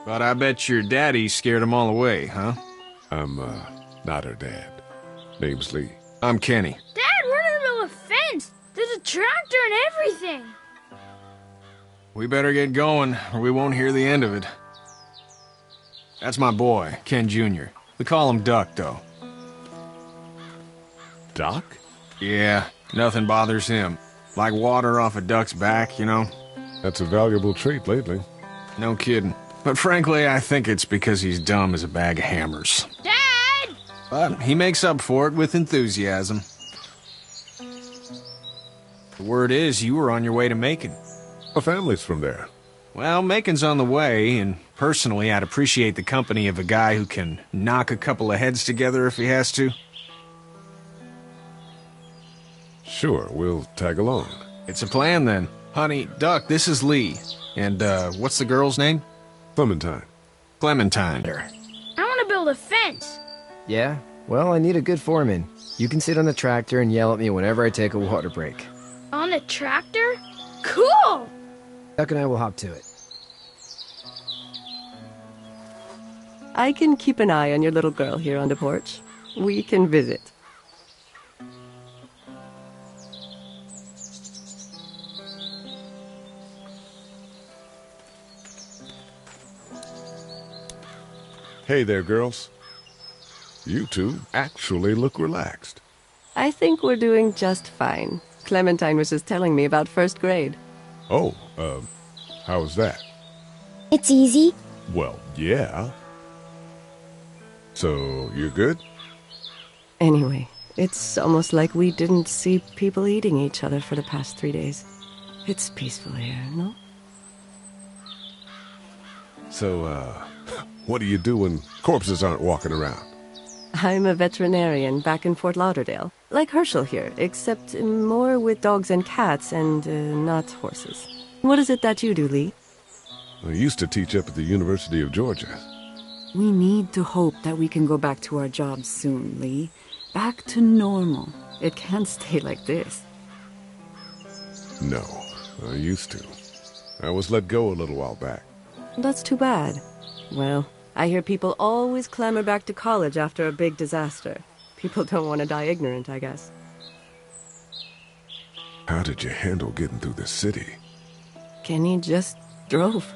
But I bet your daddy scared them all away, huh? I'm, not her dad. Name's Lee. I'm Kenny. Dad, we're in the middle of a fence. There's a tractor and everything. We better get going, or we won't hear the end of it. That's my boy, Ken Jr. We call him Duck, though. Doc? Yeah, nothing bothers him. Like water off a duck's back, you know? That's a valuable trait lately. No kidding. But frankly, I think it's because he's dumb as a bag of hammers. Dad! But he makes up for it with enthusiasm. The word is you were on your way to Macon. My family's from there. Well, Macon's on the way, and personally, I'd appreciate the company of a guy who can knock a couple of heads together if he has to. Sure, we'll tag along. It's a plan, then. Honey, Duck, this is Lee. And, what's the girl's name? Clementine. Clementine. I want to build a fence. Yeah? Well, I need a good foreman. You can sit on the tractor and yell at me whenever I take a water break. On the tractor? Cool! Duck and I will hop to it. I can keep an eye on your little girl here on the porch. We can visit. Hey there, girls. You two actually look relaxed. I think we're doing just fine. Clementine was just telling me about first grade. Oh, how was that? It's easy. Well, yeah. So, you're good? Anyway, it's almost like we didn't see people eating each other for the past 3 days. It's peaceful here, no? So, what do you do when corpses aren't walking around? I'm a veterinarian back in Fort Lauderdale. Like Herschel here, except more with dogs and cats and not horses. What is it that you do, Lee? I used to teach up at the University of Georgia. We need to hope that we can go back to our jobs soon, Lee. Back to normal. It can't stay like this. No, I used to. I was let go a little while back. That's too bad. Well, I hear people always clamor back to college after a big disaster. People don't want to die ignorant, I guess. How did you handle getting through the city? Kenny just drove.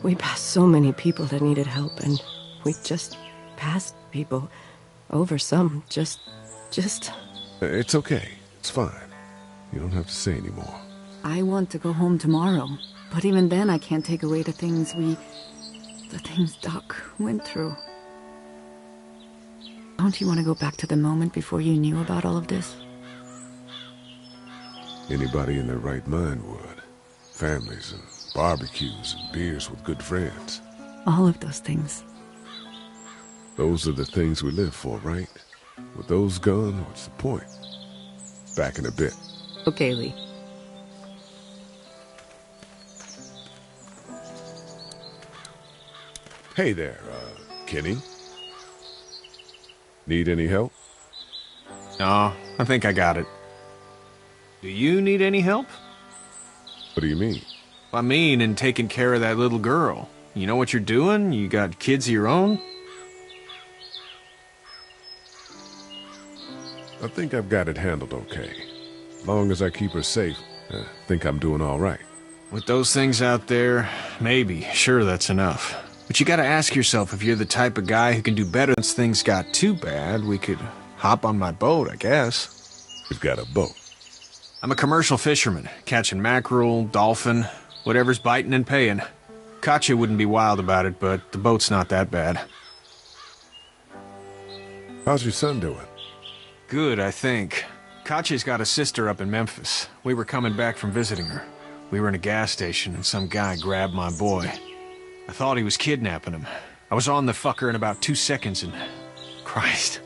We passed so many people that needed help, and we just passed people. Over some, just... It's okay. It's fine. You don't have to say anymore. I want to go home tomorrow. But even then, I can't take away the things Doc went through. Don't you want to go back to the moment before you knew about all of this? Anybody in their right mind would. Families and barbecues and beers with good friends. All of those things. Those are the things we live for, right? With those gone, what's the point? Back in a bit. Okay, Lee. Hey there, Kenny. Need any help? No, I think I got it. Do you need any help? What do you mean? I mean, in taking care of that little girl. You know what you're doing? You got kids of your own? I think I've got it handled okay. As long as I keep her safe, I think I'm doing all right. With those things out there, maybe. Sure, that's enough. But you gotta ask yourself if you're the type of guy who can do better. Once things got too bad, we could hop on my boat, I guess. You've got a boat. I'm a commercial fisherman, catching mackerel, dolphin, whatever's biting and paying. Katya wouldn't be wild about it, but the boat's not that bad. How's your son doing? Good, I think. Katya's got a sister up in Memphis. We were coming back from visiting her. We were in a gas station, and some guy grabbed my boy. I thought he was kidnapping him. I was on the fucker in about 2 seconds, and... Christ.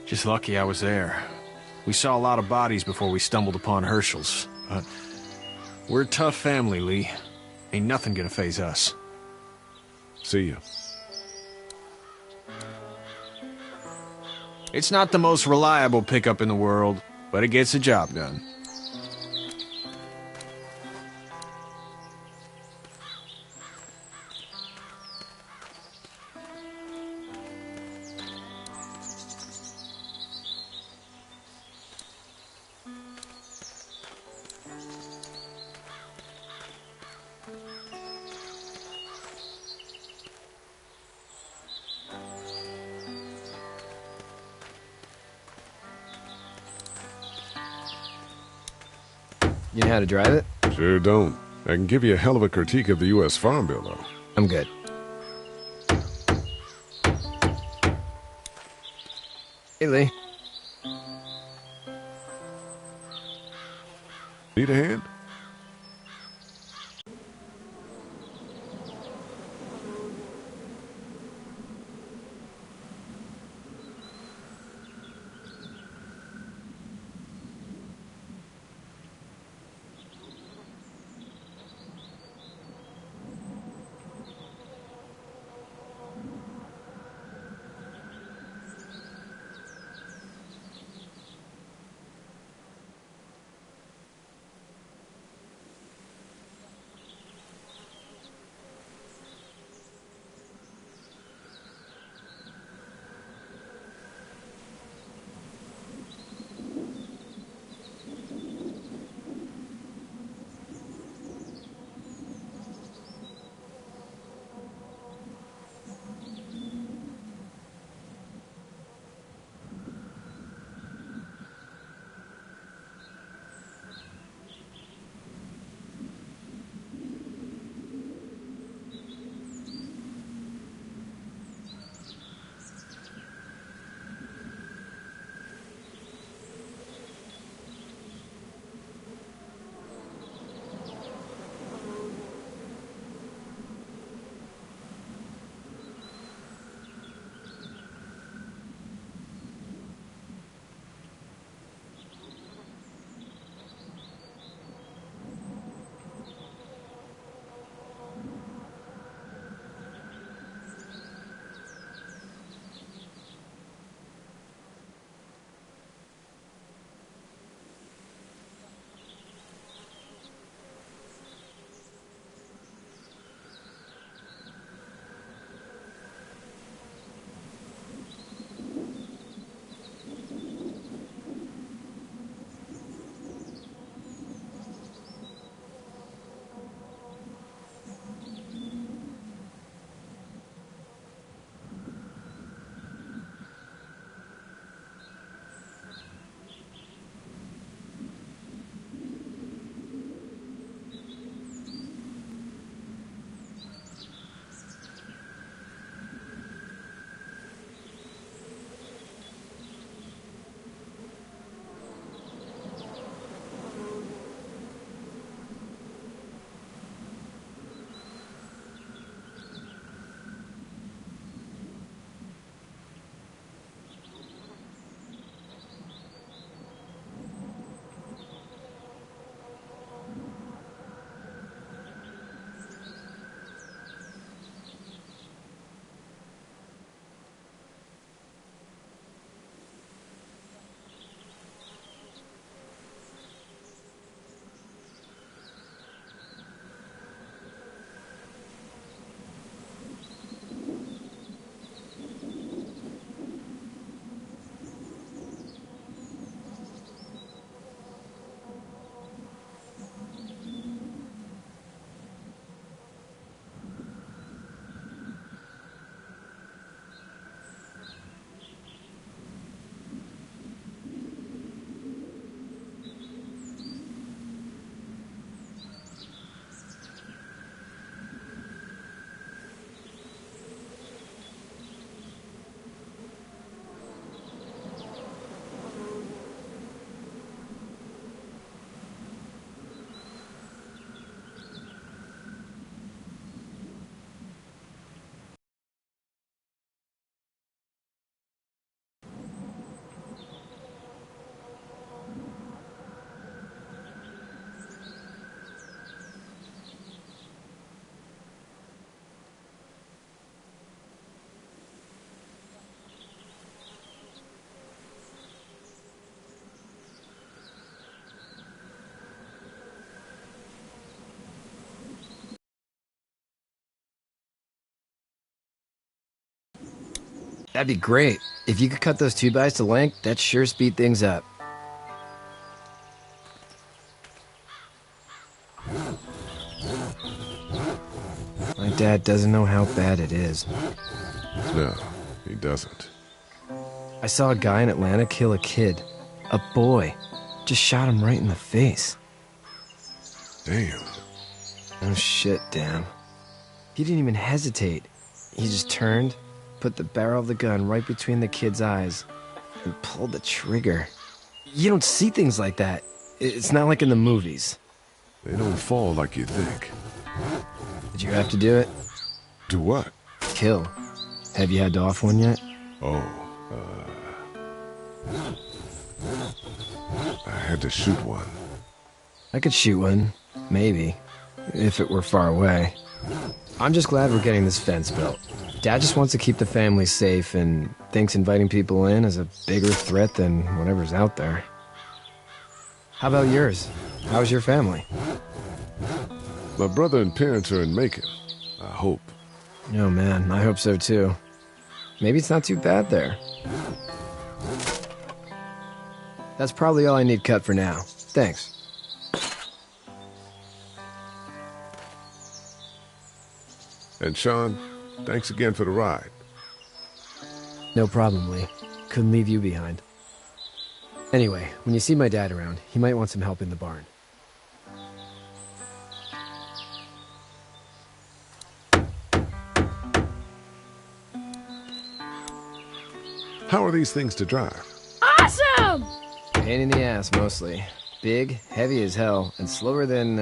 Just lucky I was there. We saw a lot of bodies before we stumbled upon Herschel's, but... We're a tough family, Lee. Ain't nothing gonna faze us. See ya. It's not the most reliable pickup in the world, but it gets the job done. You know how to drive it? Sure don't. I can give you a hell of a critique of the U.S. Farm Bill, though. I'm good. Hey, Lee. Need a hand? That'd be great. If you could cut those 2x to length, that'd sure speed things up. My dad doesn't know how bad it is. No, he doesn't. I saw a guy in Atlanta kill a kid. A boy. Just shot him right in the face. Damn. Oh shit, damn. He didn't even hesitate. He just turned, put the barrel of the gun right between the kid's eyes, and pulled the trigger. You don't see things like that. It's not like in the movies. They don't fall like you think. Did you have to do it? Do what? Kill. Have you had to off one yet? Oh, I had to shoot one. I could shoot one. Maybe. If it were far away. I'm just glad we're getting this fence built. Dad just wants to keep the family safe and thinks inviting people in is a bigger threat than whatever's out there. How about yours? How's your family? My brother and parents are in Macon. I hope. Oh man, I hope so too. Maybe it's not too bad there. That's probably all I need cut for now. Thanks. And Sean, thanks again for the ride. No problem, Lee. Couldn't leave you behind. Anyway, when you see my dad around, he might want some help in the barn. How are these things to drive? Awesome! Pain in the ass, mostly. Big, heavy as hell, and slower than,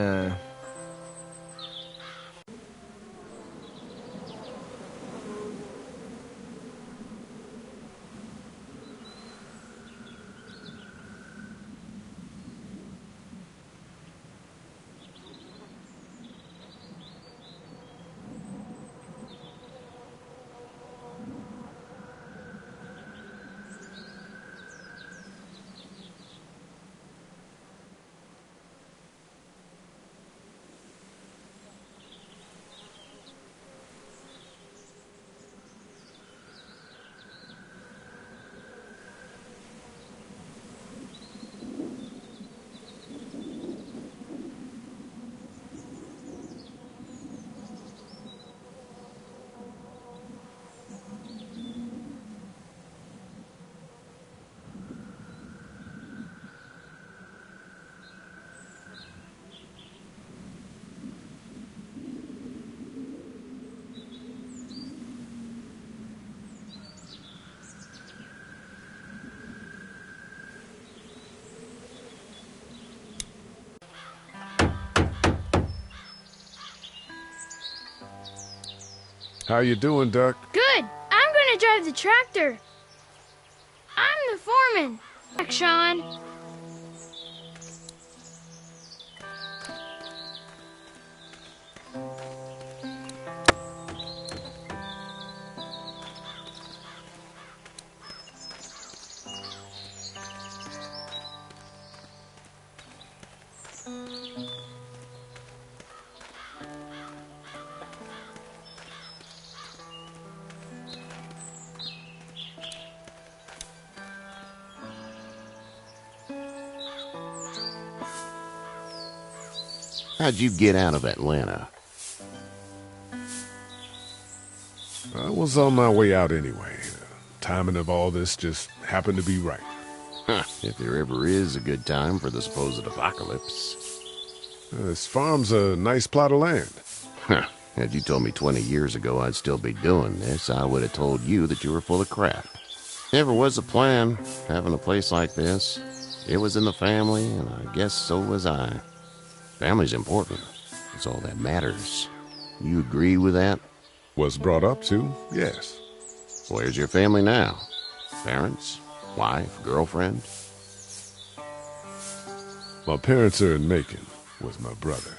How you doing, Duck? Good. I'm gonna drive the tractor. I'm the foreman. Back, Sean. How'd you get out of Atlanta? I was on my way out anyway. Timing of all this just happened to be right. Huh, if there ever is a good time for the supposed apocalypse. This farm's a nice plot of land. Huh, had you told me 20 years ago I'd still be doing this, I would have told you that you were full of crap. Never was a plan, having a place like this. It was in the family, and I guess so was I. Family's important. It's all that matters. You agree with that? Was brought up to, yes. Where's your family now? Parents? Wife? Girlfriend? My parents are in Macon, with my brother.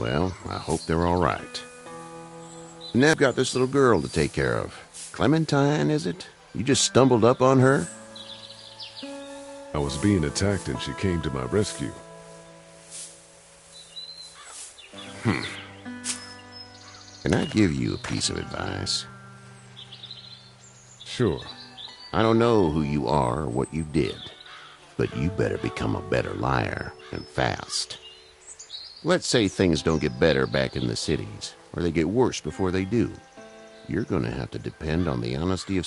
Well, I hope they're all right. And I've got this little girl to take care of. Clementine, is it? You just stumbled up on her? I was being attacked and she came to my rescue. Can I give you a piece of advice? Sure. I don't know who you are or what you did, but you better become a better liar, and fast. Let's say things don't get better back in the cities, or they get worse before they do. You're gonna have to depend on the honesty of